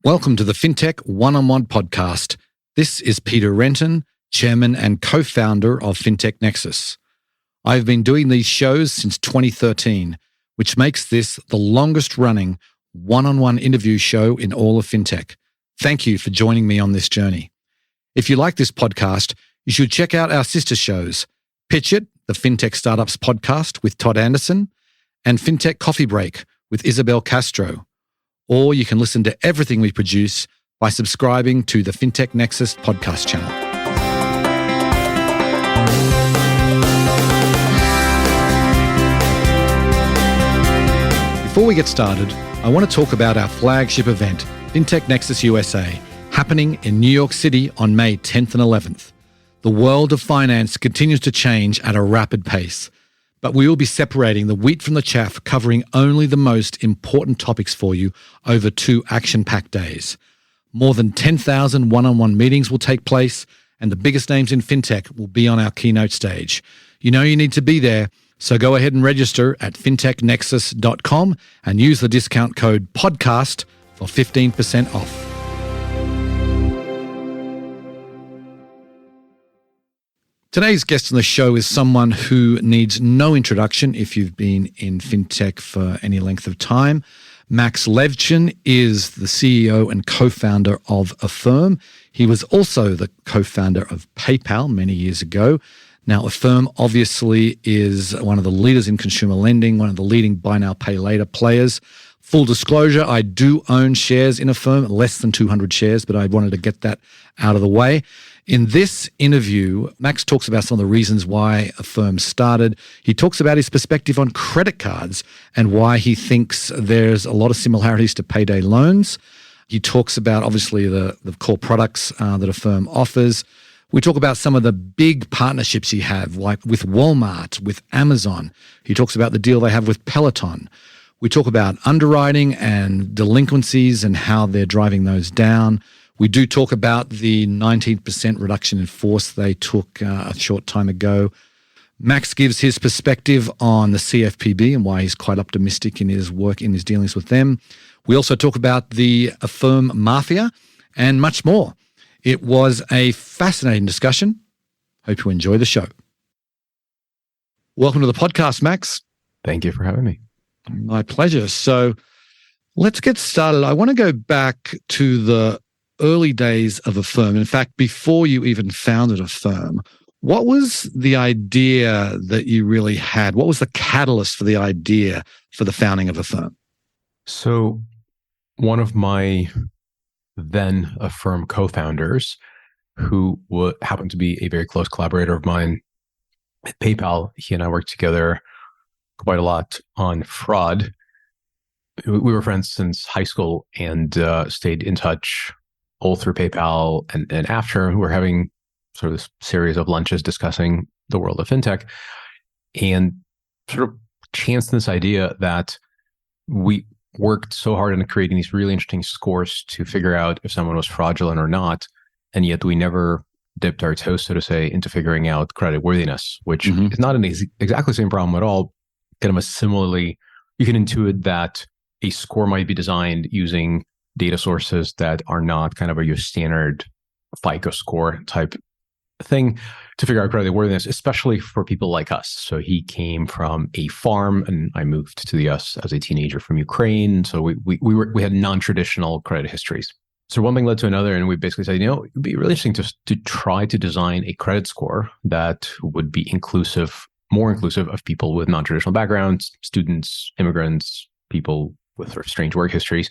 Welcome to the Fintech One-on-One podcast. This is Peter Renton, chairman and co-founder of Fintech Nexus. I've been doing these shows since 2013, which makes this the longest running one-on-one interview show in all of fintech. Thank you for joining me on this journey. If you like this podcast, you should check out our sister shows, Pitch It, the Fintech Startups podcast with Todd Anderson, and Fintech Coffee Break with Isabel Castro. Or you can listen to everything we produce by subscribing to the Fintech Nexus podcast channel. Before we get started, I want to talk about our flagship event, Fintech Nexus USA, happening in New York City on May 10th and 11th. The world of finance continues to change at a rapid pace, but we will be separating the wheat from the chaff, covering only the most important topics for you over 2 action-packed days. More than 10,000 one-on-one meetings will take place, and the biggest names in fintech will be on our keynote stage. You know you need to be there, so go ahead and register at fintechnexus.com and use the discount code PODCAST for 15% off. Today's guest on the show is someone who needs no introduction if you've been in fintech for any length of time. Max Levchin is the CEO and co-founder of Affirm. He was also the co-founder of PayPal many years ago. Now, Affirm obviously is one of the leaders in consumer lending, one of the leading buy now, pay later players. Full disclosure, I do own shares in Affirm, less than 200 shares, but I wanted to get that out of the way. In this interview, Max talks about some of the reasons why Affirm started. He talks about his perspective on credit cards and why he thinks there's a lot of similarities to payday loans. He talks about, obviously, the core products that Affirm offers. We talk about some of the big partnerships he have, like with Walmart, with Amazon. He talks about the deal they have with Peloton. We talk about underwriting and delinquencies and how they're driving those down. We do talk about the 19% reduction in force they took a short time ago. Max gives his perspective on the CFPB and why he's quite optimistic in his work, in his dealings with them. We also talk about the Affirm Mafia and much more. It was a fascinating discussion. Hope you enjoy the show. Welcome to the podcast, Max. Thank you for having me. My pleasure. So let's get started. I want to go back to the early days of Affirm. In fact, before you even founded Affirm, what was the idea that you really had? What was the catalyst for the idea for the founding of Affirm? So one of my then Affirm co-founders, who happened to be a very close collaborator of mine at PayPal, he and I worked together quite a lot on fraud. We were friends since high school and stayed in touch all through PayPal, and after we were having sort of this series of lunches discussing the world of fintech, and sort of chanced this idea that we worked so hard on creating these really interesting scores to figure out if someone was fraudulent or not, and yet we never dipped our toes, so to say, into figuring out creditworthiness, which is not an exactly the same problem at all. Kind of a similarly, you can intuit that a score might be designed using data sources that are not kind of your standard FICO score type thing to figure out creditworthiness, especially for people like us. So he came from a farm, and I moved to the US as a teenager from Ukraine. So we had non-traditional credit histories. So one thing led to another, and we basically said, it'd be really interesting to try to design a credit score that would be more inclusive of people with non-traditional backgrounds, students, immigrants, people with sort of strange work histories.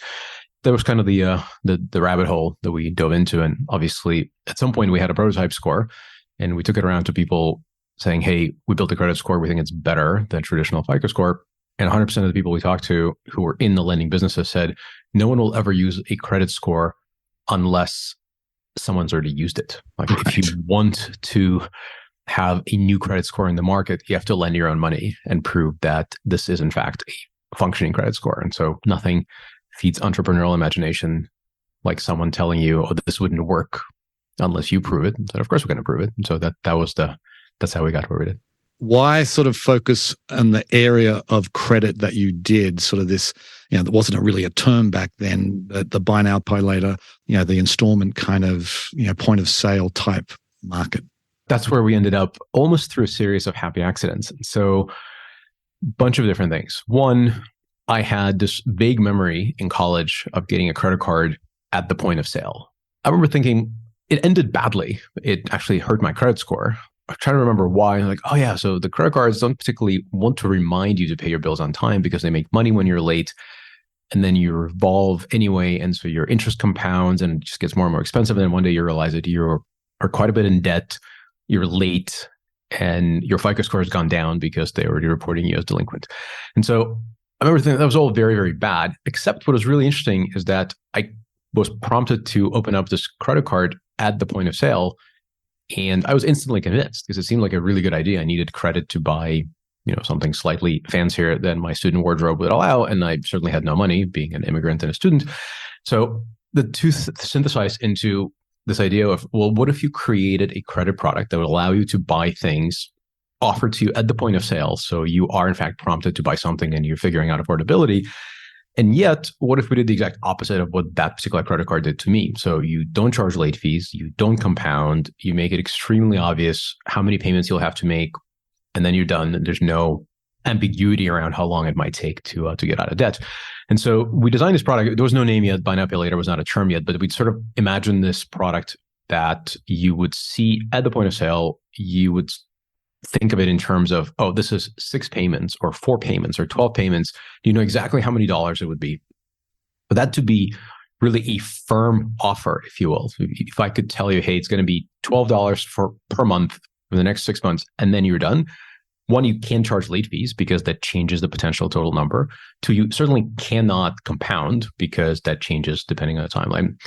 That was kind of the rabbit hole that we dove into. And obviously, at some point, we had a prototype score, and we took it around to people saying, hey, we built a credit score. We think it's better than traditional FICO score. And 100% of the people we talked to who were in the lending businesses said, no one will ever use a credit score unless someone's already used it. Like if you want to have a new credit score in the market, you have to lend your own money and prove that this is in fact a functioning credit score. And so nothing feeds entrepreneurial imagination like someone telling you, oh, this wouldn't work unless you prove it. And so of course we're going to prove it. And so that's how we got where we did. why sort of focus on the area of credit that you did, sort of this, that wasn't really a term back then, the buy now, pay later, the installment kind of, point of sale type market? That's where we ended up almost through a series of happy accidents. So bunch of different things. One, I had this vague memory in college of getting a credit card at the point of sale. I remember thinking it ended badly. It actually hurt my credit score. I'm trying to remember why. I'm like, oh yeah, so the credit cards don't particularly want to remind you to pay your bills on time because they make money when you're late, and then you revolve anyway, and so your interest compounds and it just gets more and more expensive. And then one day you realize that you are quite a bit in debt, you're late, and your FICO score has gone down because they're already reporting you as delinquent. And so I remember thinking that was all very, very bad, except what was really interesting is that I was prompted to open up this credit card at the point of sale. And I was instantly convinced because it seemed like a really good idea. I needed credit to buy, something slightly fancier than my student wardrobe would allow. And I certainly had no money being an immigrant and a student. So the two synthesized into this idea of, well, what if you created a credit product that would allow you to buy things offered to you at the point of sale? So you are in fact prompted to buy something and you're figuring out affordability. And yet, what if we did the exact opposite of what that particular credit card did to me? So you don't charge late fees, you don't compound, you make it extremely obvious how many payments you'll have to make, and then you're done. There's no ambiguity around how long it might take to get out of debt. And so we designed this product. There was no name yet. Buy now, pay later was not a term yet, but we'd sort of imagine this product that you would see at the point of sale. You would think of it in terms of, oh, this is 6 payments or 4 payments or 12 payments. You know exactly how many dollars it would be. But that to be really a firm offer, if you will. If I could tell you, hey, it's going to be $12 per month for the next 6 months, and then you're done. One, you can charge late fees because that changes the potential total number. Two, you certainly cannot compound because that changes depending on the timeline.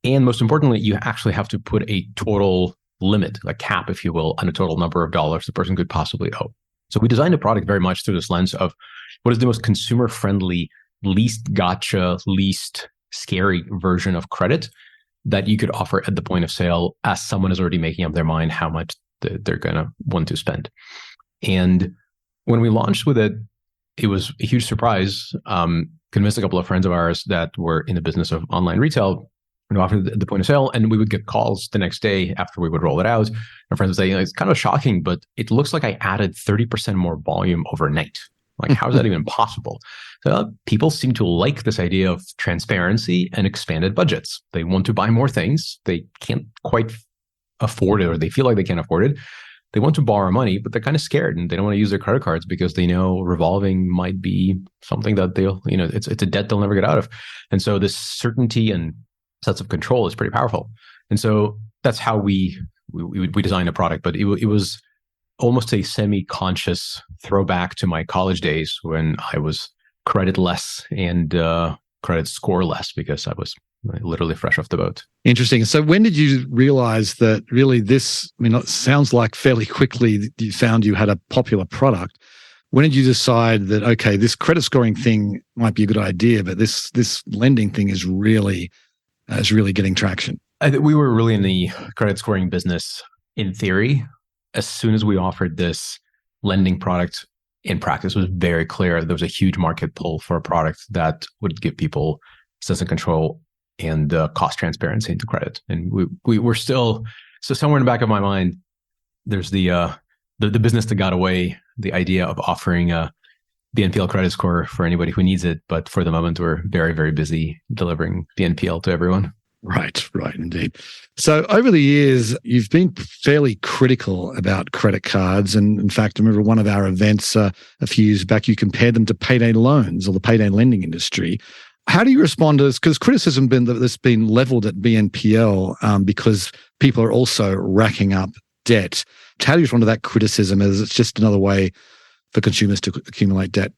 And most importantly, you actually have to put a total limit, a cap, if you will, on the total number of dollars the person could possibly owe. So we designed a product very much through this lens of what is the most consumer-friendly, least gotcha, least scary version of credit that you could offer at the point of sale as someone is already making up their mind how much they're going to want to spend. And when we launched with it, it was a huge surprise. Convinced a couple of friends of ours that were in the business of online retail and offered at the point of sale, and we would get calls the next day after we would roll it out. Our friends would say, it's kind of shocking, but it looks like I added 30% more volume overnight. Like, how is that even possible? So people seem to like this idea of transparency and expanded budgets. They want to buy more things. They can't quite afford it, or they feel like they can't afford it. They want to borrow money, but they're kind of scared and they don't want to use their credit cards because they know revolving might be something that they'll, it's a debt they'll never get out of. And so this certainty and sense of control is pretty powerful. And so that's how we designed a product, but it was almost a semi-conscious throwback to my college days when I was credit less and credit score less because I was literally fresh off the boat. Interesting. So when did you realize that really this, it sounds like fairly quickly you found you had a popular product. When did you decide that, okay, this credit scoring thing might be a good idea, but this lending thing is really getting traction? We were really in the credit scoring business in theory. As soon as we offered this lending product in practice, it was very clear there was a huge market pull for a product that would give people sense of control and cost transparency into credit. And we were still, so somewhere in the back of my mind, there's the business that got away, the idea of offering a BNPL credit score for anybody who needs it. But for the moment, we're very, very busy delivering BNPL to everyone. Right, indeed. So over the years, you've been fairly critical about credit cards. And in fact, I remember one of our events a few years back, you compared them to payday loans or the payday lending industry. How do you respond to this? Because criticism that's been leveled at BNPL because people are also racking up debt. How do you respond to that criticism as it's just another way for consumers to accumulate debt?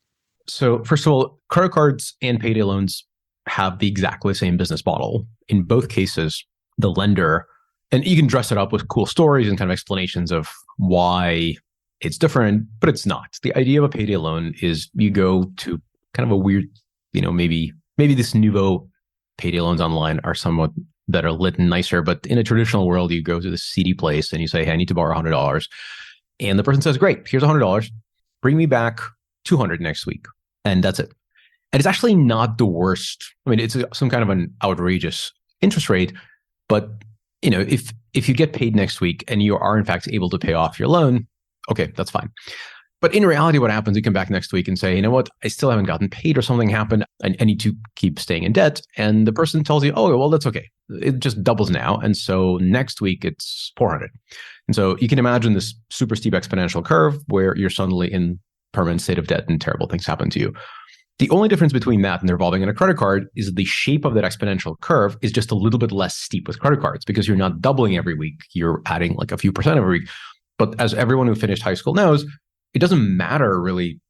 So first of all, credit cards and payday loans have the exactly same business model. In both cases, the lender, and you can dress it up with cool stories and kind of explanations of why it's different, but it's not. The idea of a payday loan is you go to kind of a weird, maybe this nouveau payday loans online are somewhat that are lit and nicer, but in a traditional world, you go to the seedy place and you say, hey, I need to borrow $100. And the person says, great, here's $100. Bring me back 200 next week. And that's it. And it's actually not the worst. I mean, it's some kind of an outrageous interest rate, but if you get paid next week and you are in fact able to pay off your loan, okay, that's fine. But in reality, what happens, you come back next week and say, you know what, I still haven't gotten paid or something happened. I need to keep staying in debt. And the person tells you, oh, well, that's okay. It just doubles now. And so next week it's 400. And so you can imagine this super steep exponential curve where you're suddenly in permanent state of debt and terrible things happen to you. The only difference between that and the revolving and a credit card is the shape of that exponential curve is just a little bit less steep with credit cards because you're not doubling every week. You're adding like a few percent every week. But as everyone who finished high school knows, it doesn't matter really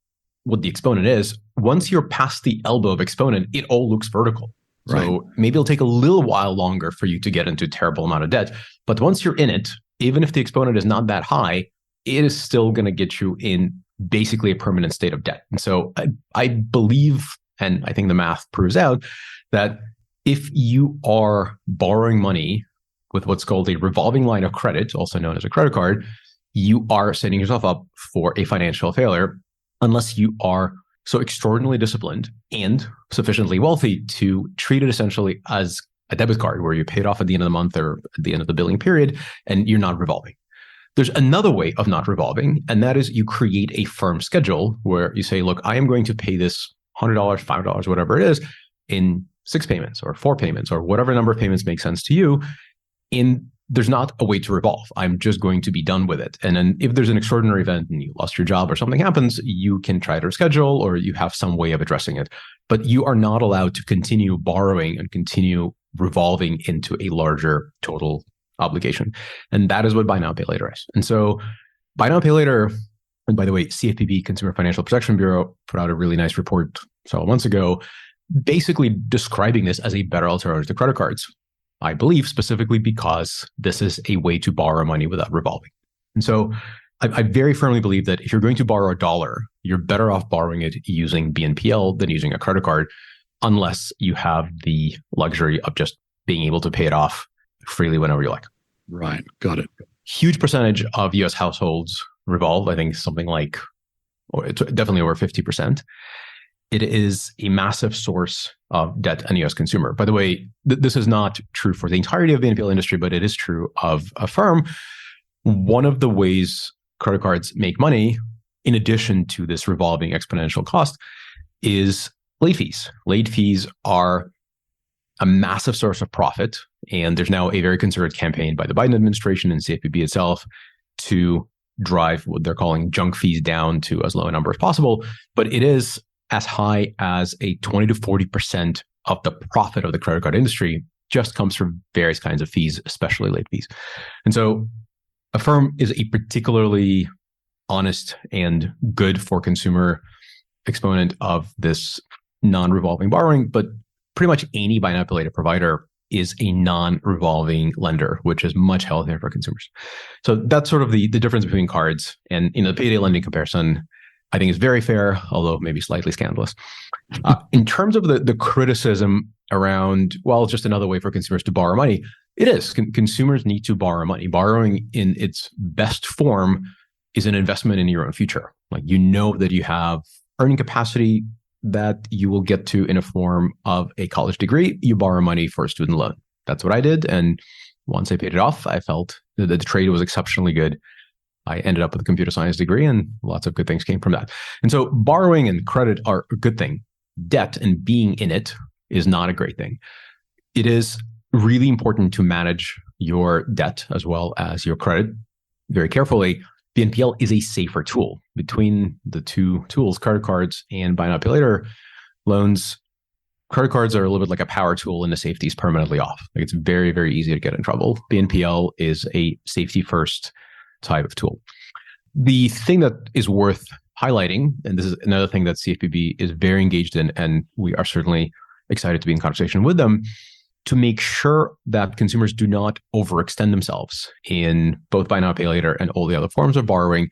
what the exponent is. Once you're past the elbow of exponent, it all looks vertical. Right. So maybe it'll take a little while longer for you to get into a terrible amount of debt. But once you're in it, even if the exponent is not that high, it is still going to get you in basically a permanent state of debt. And so I believe, and I think the math proves out, that if you are borrowing money with what's called a revolving line of credit, also known as a credit card, you are setting yourself up for a financial failure unless you are so extraordinarily disciplined and sufficiently wealthy to treat it essentially as a debit card where you pay it off at the end of the month or at the end of the billing period and you're not revolving. There's another way of not revolving, and that is you create a firm schedule where you say, look, I am going to pay this $100, $5, whatever it is, in 6 payments or 4 payments or whatever number of payments makes sense to you. And there's not a way to revolve. I'm just going to be done with it. And then if there's an extraordinary event and you lost your job or something happens, you can try to reschedule or you have some way of addressing it. But you are not allowed to continue borrowing and continue revolving into a larger total obligation. And that is what buy now, pay later is. And so buy now, pay later, and by the way, CFPB, Consumer Financial Protection Bureau, put out a really nice report several months ago, basically describing this as a better alternative to credit cards. I believe specifically because this is a way to borrow money without revolving. And so I very firmly believe that if you're going to borrow $1, you're better off borrowing it using BNPL than using a credit card, unless you have the luxury of just being able to pay it off freely whenever you like. Right. Got it. Huge percentage of US households revolve. I think something like, or it's definitely over 50%. It is a massive source of debt on the US consumer. By the way, this is not true for the entirety of the BNPL industry, but it is true of Affirm. One of the ways credit cards make money, in addition to this revolving exponential cost, is late fees. Late fees are a massive source of profit. And there's now a very concerted campaign by the Biden administration and CFPB itself to drive what they're calling junk fees down to as low a number as possible. But it is as high as a 20 to 40% of the profit of the credit card industry just comes from various kinds of fees, especially late fees. And so Affirm is a particularly honest and good for consumer exponent of this non-revolving borrowing, but pretty much any buy now pay later provider is a non-revolving lender, which is much healthier for consumers. So that's sort of the difference between cards. And the payday lending comparison, I think, is very fair, although maybe slightly scandalous. In terms of the criticism around, well, it's just another way for consumers to borrow money, it is. Consumers need to borrow money. Borrowing in its best form is an investment in your own future. Like, you know that you have earning capacity that you will get to in a form of a college degree. You borrow money for a student loan. That's what I did. And once I paid it off, I felt that the trade was exceptionally good. I ended up with a computer science degree and lots of good things came from that. And so borrowing and credit are a good thing. Debt and being in it is not a great thing. It is really important to manage your debt as well as your credit very carefully. BNPL is a safer tool. Between the two tools, credit cards and buy now pay later loans, credit cards are a little bit like a power tool and the safety is permanently off. Like, it's very, very easy to get in trouble. BNPL is a safety first type of tool. The thing that is worth highlighting, and this is another thing that CFPB is very engaged in, and we are certainly excited to be in conversation with them, to make sure that consumers do not overextend themselves in both buy now pay later and all the other forms of borrowing.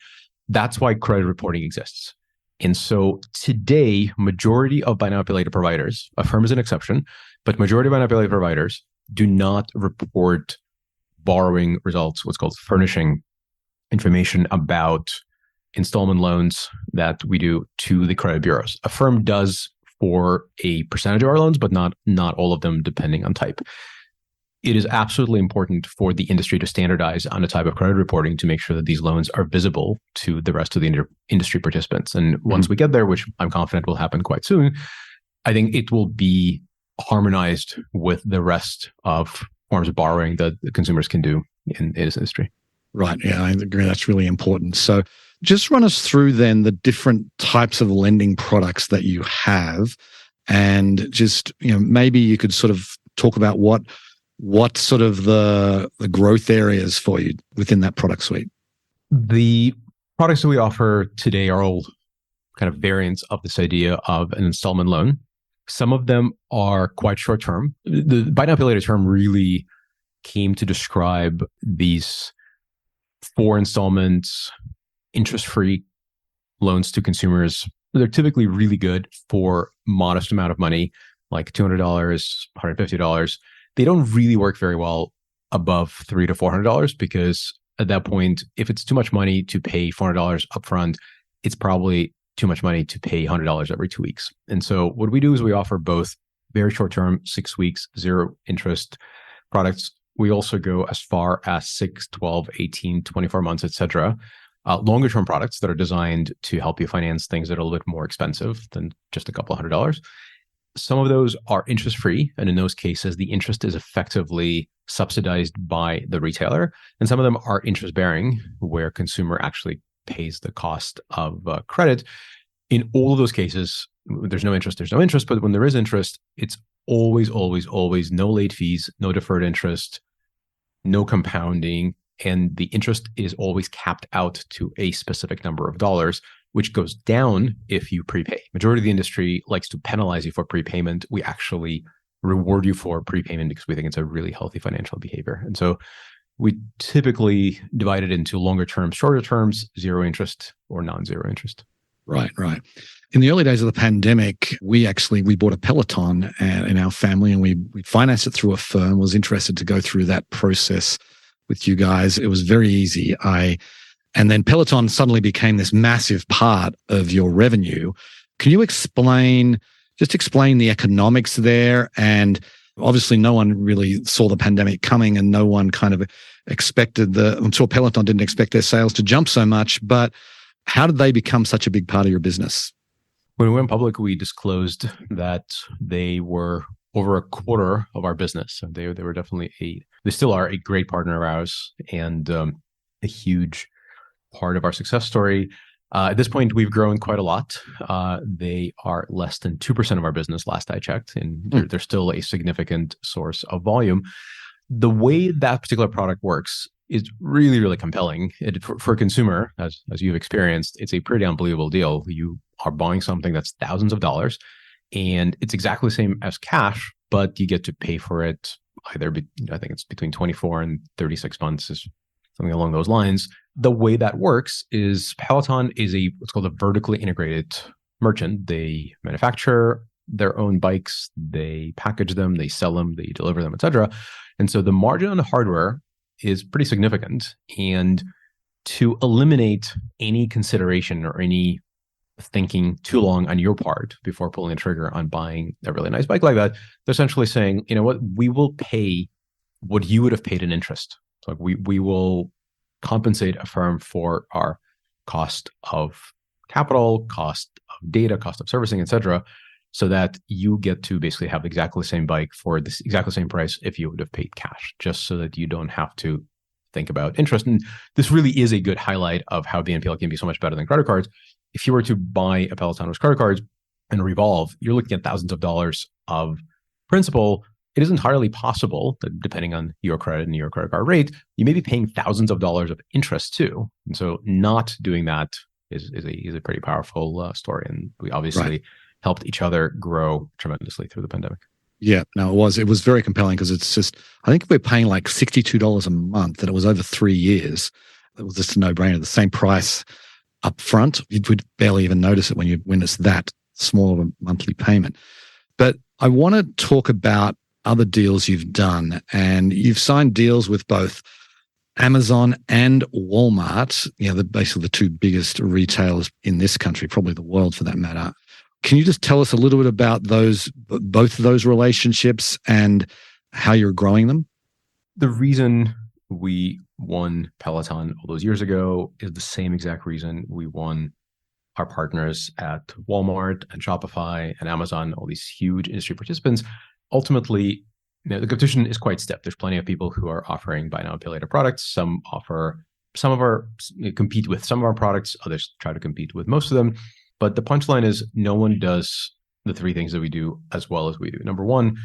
That's why credit reporting exists. And so today, majority of buy now pay later providers, Affirm is an exception, but majority of buy now pay later providers do not report borrowing results, what's called furnishing information about installment loans that we do to the credit bureaus. Affirm does for a percentage of our loans, but not all of them, depending on type. It is absolutely important for the industry to standardize on a type of credit reporting to make sure that these loans are visible to the rest of the industry participants. And once we get there, which I'm confident will happen quite soon, I think it will be harmonized with the rest of forms of borrowing that the consumers can do in this industry. Right. Yeah, I agree. That's really important. So just run us through then the different types of lending products that you have, and just, maybe you could sort of talk about what sort of the growth areas for you within that product suite. The products that we offer today are all kind of variants of this idea of an installment loan. Some of them are quite short term. The buy now, pay later term really came to describe these 4 installments, interest-free loans to consumers. They're typically really good for modest amount of money, like $200, $150. They don't really work very well above $300 to $400, because at that point, if it's too much money to pay $400 upfront, it's probably too much money to pay $100 every 2 weeks. And so what we do is we offer both very short-term, 6 weeks, 0 interest products. We also go as far as 6, 12, 18, 24 months, etc. Longer-term products that are designed to help you finance things that are a little bit more expensive than just a couple $100. Some of those are interest-free, and in those cases, the interest is effectively subsidized by the retailer. And some of them are interest-bearing, where consumer actually pays the cost of credit. In all of those cases, there's no interest, but when there is interest, it's always, always, always no late fees, no deferred interest, no compounding, and the interest is always capped out to a specific number of dollars, which goes down if you prepay. Majority of the industry likes to penalize you for prepayment. We actually reward you for prepayment because we think it's a really healthy financial behavior. And so we typically divide it into longer terms, shorter terms, 0 interest or non-zero interest. Right. In the early days of the pandemic, we bought a Peloton in our family, and we financed it through Affirm. Was interested to go through that process with you guys. It was very easy. And then Peloton suddenly became this massive part of your revenue. Can you explain the economics there? And obviously no one really saw the pandemic coming, and no one kind of expected I'm sure Peloton didn't expect their sales to jump so much, but how did they become such a big part of your business? When we went public, we disclosed that they were over a quarter of our business. So they were definitely they still are a great partner of ours, and a huge part of our success story. At this point, we've grown quite a lot. They are less than 2% of our business last I checked, and they're still a significant source of volume. The way that particular product works is really, really compelling. For a consumer, as you've experienced, it's a pretty unbelievable deal. You are buying something that's thousands of dollars, and it's exactly the same as cash, but you get to pay for it either, I think it's between 24 and 36 months, is something along those lines. The way that works is Peloton is what's called a vertically integrated merchant. They manufacture their own bikes, they package them, they sell them, they deliver them, etc. And so the margin on the hardware is pretty significant. And to eliminate any consideration or any thinking too long on your part before pulling the trigger on buying a really nice bike like that, they're essentially saying, you know what, we will pay what you would have paid in interest. So we will compensate Affirm for our cost of capital, cost of data, cost of servicing, etc., so that you get to basically have exactly the same bike for this exactly the same price if you would have paid cash, just so that you don't have to think about interest. And this really is a good highlight of how BNPL can be so much better than credit cards. If you were to buy a Peloton with credit cards and revolve, you're looking at thousands of dollars of principal. It is entirely possible that depending on your credit and your credit card rate, you may be paying thousands of dollars of interest too. And so not doing that is a pretty powerful story. And we obviously helped each other grow tremendously through the pandemic. Yeah, no, it was very compelling, because it's just, I think we're paying like $62 a month, and it was over 3 years. It was just a no-brainer. The same price up front, you'd barely even notice it when it's that small of a monthly payment. But I want to talk about other deals you've done, and you've signed deals with both Amazon and Walmart, they're basically the two biggest retailers in this country, probably the world for that matter. Can you just tell us a little bit about both of those relationships and how you're growing them? The reason we won Peloton all those years ago is the same exact reason we won our partners at Walmart and Shopify and Amazon, all these huge industry participants. Ultimately, the competition is quite stiff. There's plenty of people who are offering buy now, pay later products. Some compete with some of our products. Others try to compete with most of them. But the punchline is no one does the three things that we do as well as we do. Number one,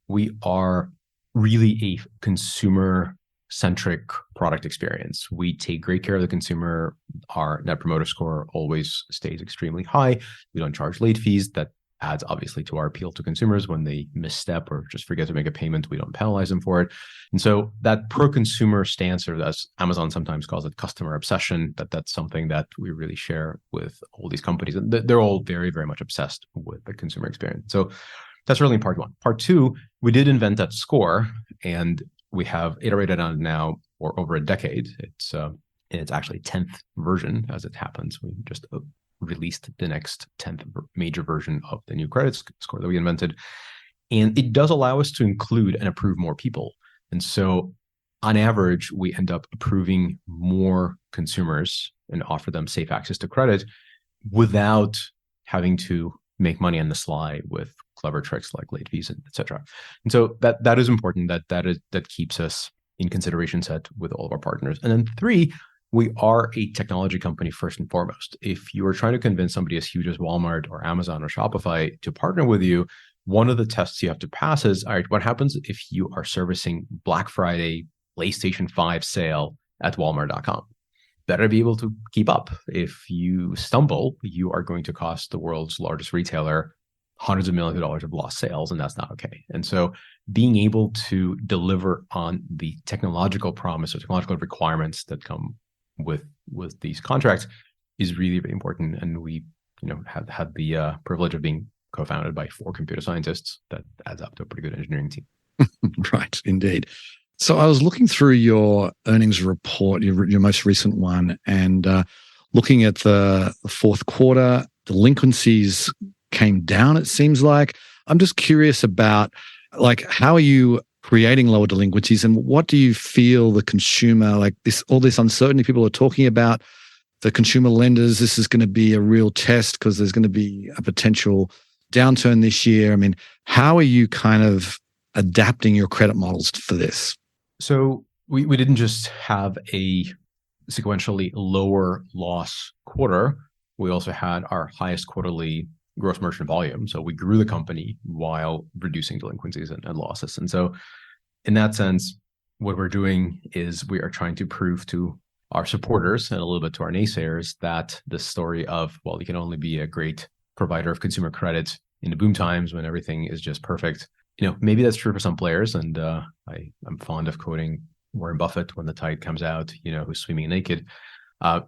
we are really a consumer-centric product experience. We take great care of the consumer. Our net promoter score always stays extremely high. We don't charge late fees. That adds obviously to our appeal to consumers. When they misstep or just forget to make a payment, we don't penalize them for it. And so that pro-consumer stance, or as Amazon sometimes calls it, customer obsession, that's something that we really share with all these companies. And they're all very, very much obsessed with the consumer experience. So that's really part one. Part two, we did invent that score, and we have iterated on it now for over a decade. It's actually 10th version as it happens. We just released the next 10th major version of the new credit score that we invented. And it does allow us to include and approve more people. And so on average, we end up approving more consumers and offer them safe access to credit without having to make money on the sly with clever tricks like late fees, et cetera. And so that is important. That keeps us in consideration set with all of our partners. And then three, we are a technology company first and foremost. If you are trying to convince somebody as huge as Walmart or Amazon or Shopify to partner with you, one of the tests you have to pass is, all right, what happens if you are servicing Black Friday PlayStation 5 sale at Walmart.com? Better be able to keep up. If you stumble, you are going to cost the world's largest retailer hundreds of millions of dollars of lost sales, and that's not okay. And so being able to deliver on the technological promise or technological requirements that come with these contracts is really, really important. And we, have had the privilege of being co-founded by 4 computer scientists. That adds up to a pretty good engineering team. Right, indeed. So I was looking through your earnings report, your most recent one, and looking at the fourth quarter, delinquencies came down, it seems like. I'm just curious about, how are you creating lower delinquencies, and what do you feel the consumer, all this uncertainty people are talking about, the consumer lenders, this is going to be a real test because there's going to be a potential downturn this year. I mean, how are you kind of adapting your credit models for this? So we didn't just have a sequentially lower loss quarter. We also had our highest quarterly gross merchant volume. So we grew the company while reducing delinquencies and losses. And so in that sense, what we're doing is we are trying to prove to our supporters and a little bit to our naysayers that the story of, well, you can only be a great provider of consumer credit in the boom times when everything is just perfect. Maybe that's true for some players. And I'm fond of quoting Warren Buffett when the tide comes out, who's swimming naked.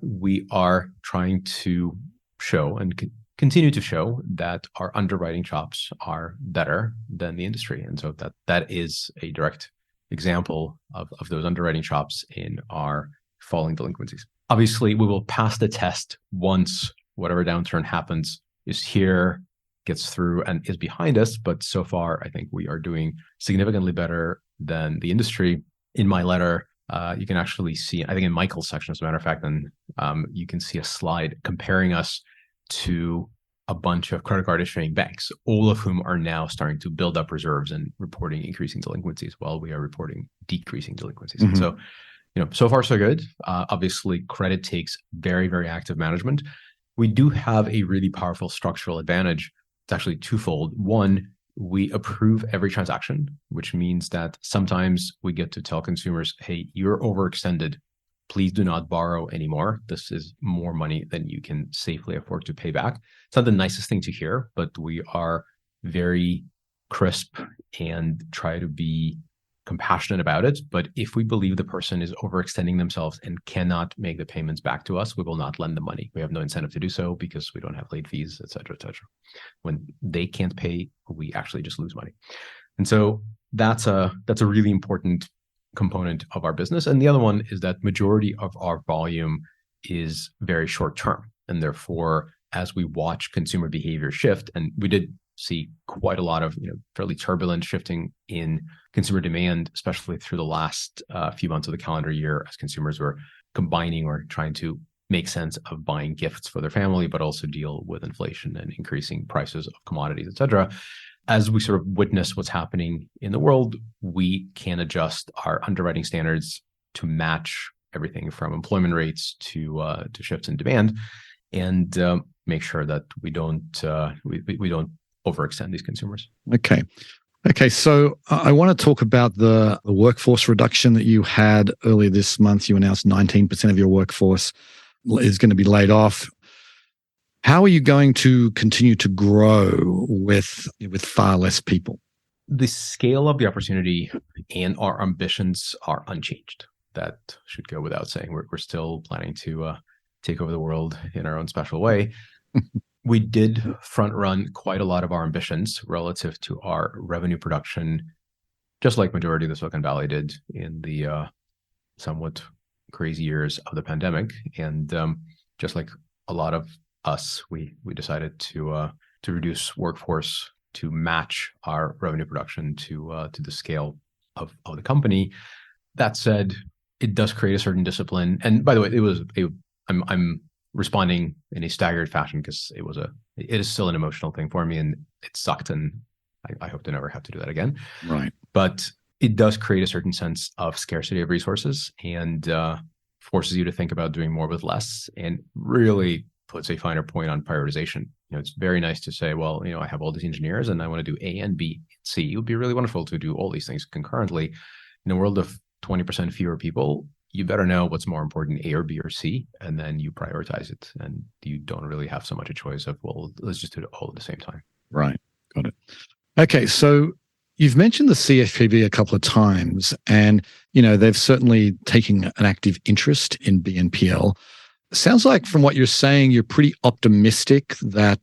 We are trying to show and continue to show that our underwriting chops are better than the industry. And so that is a direct example of those underwriting chops in our falling delinquencies. Obviously, we will pass the test once whatever downturn happens is here, gets through, and is behind us. But so far, I think we are doing significantly better than the industry. In my letter, you can actually see, I think in Michael's section, as a matter of fact, and you can see a slide comparing us to a bunch of credit card issuing banks, all of whom are now starting to build up reserves and reporting increasing delinquencies while we are reporting decreasing delinquencies. Mm-hmm. And so, so far so good. Obviously, credit takes very, very active management. We do have a really powerful structural advantage. It's actually twofold. One, we approve every transaction, which means that sometimes we get to tell consumers, hey, you're overextended. Please do not borrow anymore. This is more money than you can safely afford to pay back. It's not the nicest thing to hear, but we are very crisp and try to be compassionate about it. But if we believe the person is overextending themselves and cannot make the payments back to us, we will not lend the money. We have no incentive to do so because we don't have late fees, et cetera, et cetera. When they can't pay, we actually just lose money. And so that's a really important component of our business. And the other one is that majority of our volume is very short term. And therefore, as we watch consumer behavior shift, and we did see quite a lot of fairly turbulent shifting in consumer demand, especially through the last few months of the calendar year, as consumers were combining or trying to make sense of buying gifts for their family, but also deal with inflation and increasing prices of commodities, et cetera. As we sort of witness what's happening in the world, we can adjust our underwriting standards to match everything from employment rates to shifts in demand, and make sure that we don't overextend these consumers. Okay. So I want to talk about the workforce reduction that you had earlier this month. You announced 19% of your workforce is going to be laid off. How are you going to continue to grow with far less people? The scale of the opportunity and our ambitions are unchanged. That should go without saying. We're still planning to take over the world in our own special way. We did front run quite a lot of our ambitions relative to our revenue production, just like majority of the Silicon Valley did in the somewhat crazy years of the pandemic. And just like a lot of us, we decided to reduce workforce to match our revenue production to the scale of the company. That said, it does create a certain discipline. And by the way, I'm responding in a staggered fashion because it is still an emotional thing for me, and it sucked, and I hope to never have to do that again. Right. But it does create a certain sense of scarcity of resources and forces you to think about doing more with less, and really puts a finer point on prioritization. It's very nice to say, well, I have all these engineers and I want to do A and B and C. It would be really wonderful to do all these things concurrently. In a world of 20% fewer people, you better know what's more important, A or B or C, and then you prioritize it. And you don't really have so much a choice of, well, let's just do it all at the same time. Right. Got it. Okay. So you've mentioned the CFPB a couple of times, and, they've certainly taken an active interest in BNPL. Sounds like from what you're saying, you're pretty optimistic that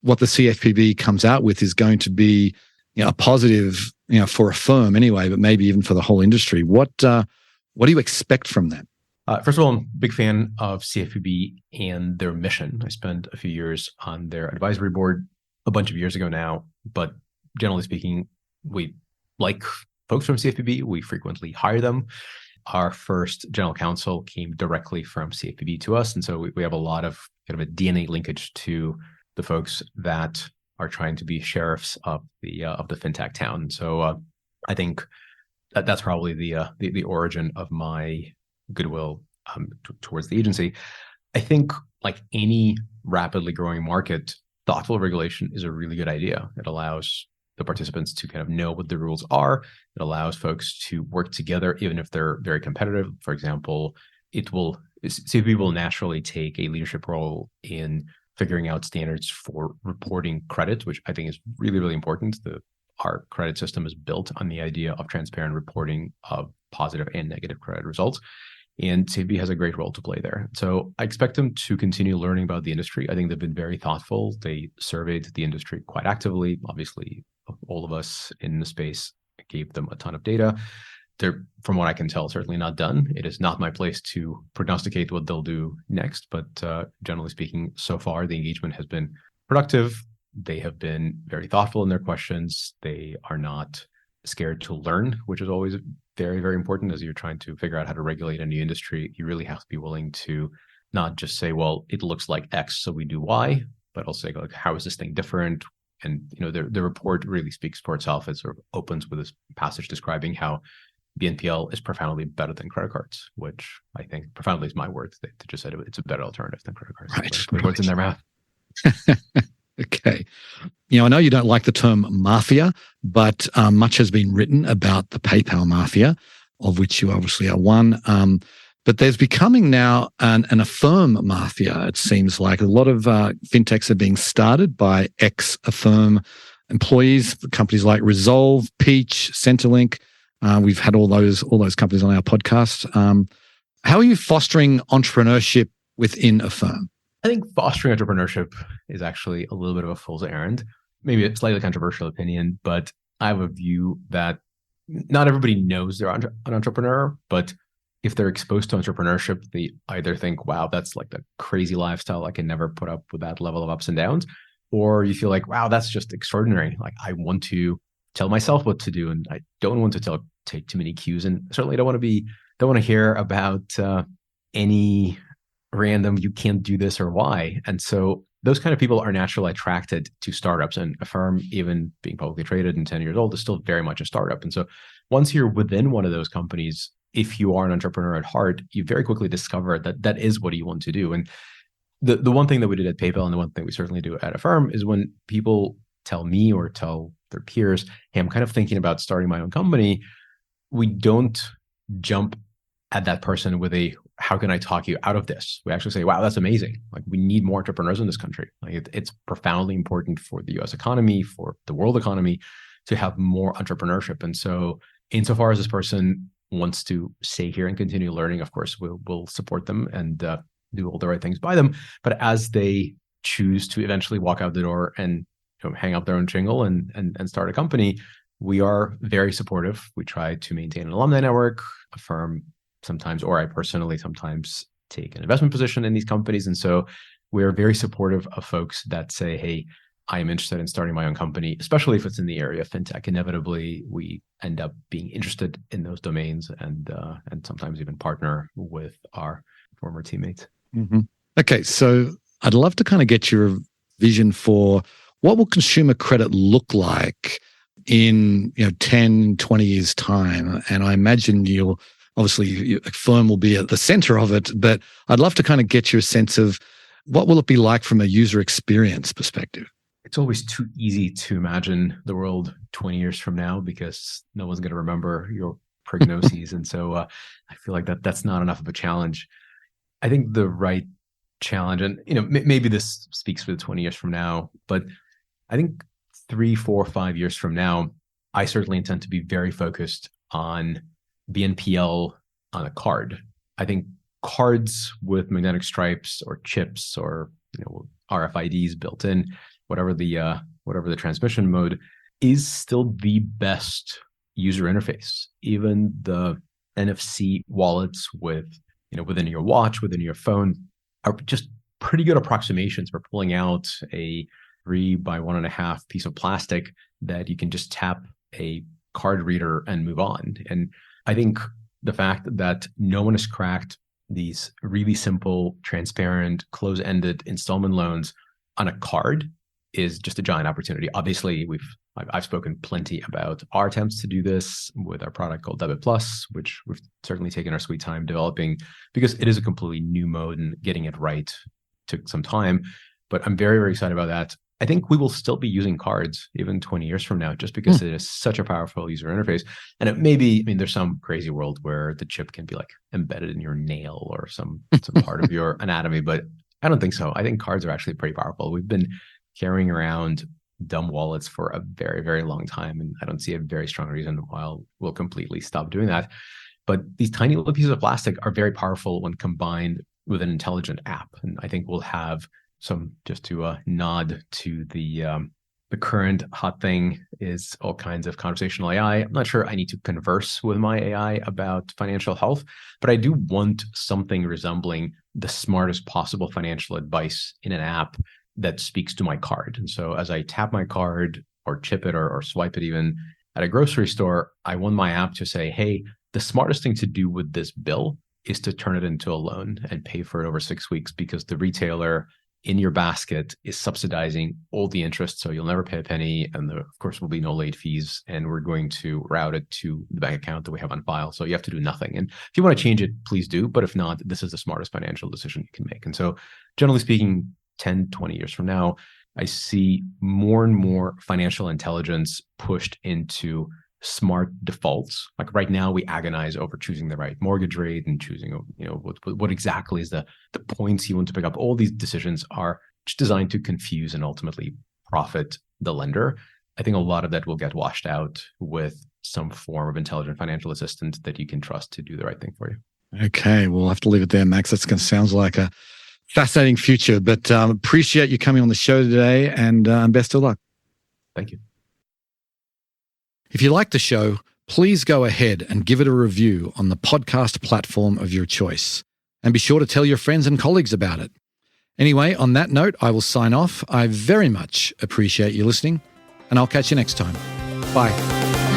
what the CFPB comes out with is going to be a positive, for Affirm anyway, but maybe even for the whole industry. What do you expect from that? First of all, I'm a big fan of CFPB and their mission. I spent a few years on their advisory board a bunch of years ago now, but generally speaking, we like folks from CFPB. We frequently hire them. Our first general counsel came directly from CFPB to us. And so we have a lot of kind of a DNA linkage to the folks that are trying to be sheriffs of the fintech town. So I think that's probably the origin of my goodwill towards the agency. I think, like any rapidly growing market, thoughtful regulation is a really good idea. It allows the participants to kind of know what the rules are. It allows folks to work together, even if they're very competitive. For example, CFPB will naturally take a leadership role in figuring out standards for reporting credit, which I think is really, really important. Our credit system is built on the idea of transparent reporting of positive and negative credit results. And CFPB has a great role to play there. So I expect them to continue learning about the industry. I think they've been very thoughtful. They surveyed the industry quite actively. Obviously, all of us in the space gave them a ton of data. They're, from what I can tell, certainly not done. It is not my place to prognosticate what they'll do next. But generally speaking, so far, the engagement has been productive. They have been very thoughtful in their questions. They are not scared to learn, which is always very, very important as you're trying to figure out how to regulate a new industry. You really have to be willing to not just say, well, it looks like X, so we do Y, but also say, like, how is this thing different? And the report really speaks for itself. It sort of opens with this passage describing how BNPL is profoundly better than credit cards, which I think profoundly is my word. They just said it's a better alternative than credit cards. Right. Words in their mouth. Okay. I know you don't like the term mafia, but much has been written about the PayPal mafia, of which you obviously are one. But there's becoming now an Affirm mafia. It seems like a lot of fintechs are being started by ex-Affirm employees, companies like Resolve, Peach, Centrelink. We've had all those companies on our podcast. How are you fostering entrepreneurship within Affirm? I think fostering entrepreneurship is actually a little bit of a fool's errand. Maybe a slightly controversial opinion, but I have a view that not everybody knows they're an entrepreneur, but if they're exposed to entrepreneurship, they either think, wow, that's like the crazy lifestyle. I can never put up with that level of ups and downs. Or you feel like, wow, that's just extraordinary. Like I want to tell myself what to do, and I don't want to take too many cues, and certainly don't want to hear about any random you can't do this or why. And so those kind of people are naturally attracted to startups, and Affirm, even being publicly traded and 10 years old, is still very much a startup. And so once you're within one of those companies, if you are an entrepreneur at heart, you very quickly discover that that is what you want to do. And the one thing that we did at PayPal, and the one thing we certainly do at Affirm, is when people tell me or tell their peers, hey, I'm kind of thinking about starting my own company, we don't jump at that person with a, how can I talk you out of this? We actually say, wow, that's amazing. Like we need more entrepreneurs in this country. Like it's profoundly important for the US economy, for the world economy, to have more entrepreneurship. And so insofar as this person wants to stay here and continue learning, of course, we'll support them and do all the right things by them. But as they choose to eventually walk out the door and hang up their own shingle and start a company, we are very supportive. We try to maintain an alumni network. Affirm sometimes, or I personally sometimes, take an investment position in these companies. And so we are very supportive of folks that say, hey, I am interested in starting my own company, especially if it's in the area of fintech. Inevitably, we end up being interested in those domains and sometimes even partner with our former teammates. Mm-hmm. Okay, so I'd love to kind of get your vision for what will consumer credit look like in 10, 20 years' time. And I imagine obviously, Affirm will be at the center of it, but I'd love to kind of get your sense of what will it be like from a user experience perspective? It's always too easy to imagine the world 20 years from now because no one's going to remember your prognoses. And so I feel like that's not enough of a challenge. I think the right challenge, and maybe this speaks for the 20 years from now, but I think 3, 4, 5 years from now, I certainly intend to be very focused on BNPL on a card. I think cards with magnetic stripes or chips or RFIDs built in, whatever the transmission mode, is still the best user interface. Even the NFC wallets within your watch, within your phone, are just pretty good approximations for pulling out a 3 by 1.5 piece of plastic that you can just tap a card reader and move on. And I think the fact that no one has cracked these really simple, transparent, close-ended installment loans on a card is just a giant opportunity. Obviously, I've spoken plenty about our attempts to do this with our product called Debit Plus, which we've certainly taken our sweet time developing because it is a completely new mode and getting it right took some time. But I'm very, very excited about that. I think we will still be using cards even 20 years from now, just because it is such a powerful user interface. And it may be, there's some crazy world where the chip can be like embedded in your nail or some part of your anatomy, but I don't think so. I think cards are actually pretty powerful. We've been carrying around dumb wallets for a very, very long time, and I don't see a very strong reason why we'll completely stop doing that. But these tiny little pieces of plastic are very powerful when combined with an intelligent app. And I think we'll have some, just to nod to the current hot thing is all kinds of conversational AI. I'm not sure I need to converse with my AI about financial health, but I do want something resembling the smartest possible financial advice in an app that speaks to my card. And so as I tap my card or chip it or swipe it even at a grocery store, I want my app to say, hey, the smartest thing to do with this bill is to turn it into a loan and pay for it over 6 weeks, because the retailer in your basket is subsidizing all the interest. So you'll never pay a penny. And there, of course, will be no late fees. And we're going to route it to the bank account that we have on file. So you have to do nothing. And if you want to change it, please do. But if not, this is the smartest financial decision you can make. And so generally speaking, 10, 20 years from now, I see more and more financial intelligence pushed into smart defaults. Like right now, we agonize over choosing the right mortgage rate and choosing, what exactly is the points you want to pick up. All these decisions are just designed to confuse and ultimately profit the lender. I think a lot of that will get washed out with some form of intelligent financial assistant that you can trust to do the right thing for you. Okay, we'll have to leave it there, Max. That's going to sound like a fascinating future, but appreciate you coming on the show today, and best of luck. Thank you. If you like the show, please go ahead and give it a review on the podcast platform of your choice. And be sure to tell your friends and colleagues about it. Anyway, on that note, I will sign off. I very much appreciate you listening, and I'll catch you next time. Bye.